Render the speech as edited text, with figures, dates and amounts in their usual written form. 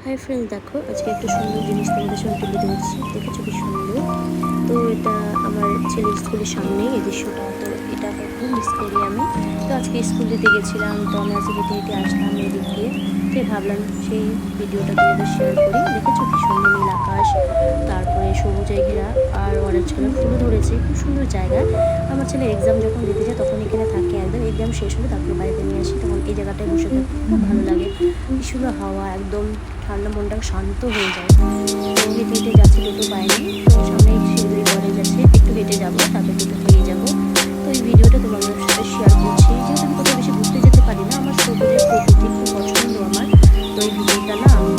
Hi friends, দেখো আজকে একটা সুন্দর জিনিস তোমাদের সঙ্গে তুলে ধরছি। দেখেছো কি সুন্দর। তো এটা আমার ছেলের স্কুলের সামনেই এই দৃশ্যটা। তো এটাকে খুব মিস করি আমি। তো আজকে স্কুল দিতে গেছিলাম, তো আমি আজকে হেঁটে হেঁটে আসলাম এদিক দিয়ে। তো ভাবলাম সেই ভিডিওটা তোমাদের শেয়ার করি। দেখেছো কি সুন্দর নীল আকাশ, তারপরে সবুজে ঘেরা, আর অনেক ছেলে ফুলও ধরেছে। খুব সুন্দর জায়গা। আমার ছেলে এক্সাম যখন দিতে যায় তখন এখানে থাকে, একদম এক্সাম শেষ হলে তারপরে বাড়িতে নিয়ে আসি, তখন এই জায়গাটায় বসে থাকি, খুব ভালো লাগে। কি সুন্দর হাওয়া, একদম ঠান্ডা, মনটা শান্ত হয়ে যায়। তো হেঁটে হেঁটে যাচ্ছি, দুটো পাইনি। তো সামনে শিলিগুড়ি কলেজ আছে, একটু হেঁটে যাবো, তারপর দুটো পেয়ে যাবো। তো এই ভিডিওটা তোমাদের সাথে শেয়ার করছি, যেহেতু আমি কোথাও বেশি ঘুরতে যেতে পারি না। আমার সবুজের প্রকৃতি খুব পছন্দ আমার। তো এই ভিডিওটা না আমি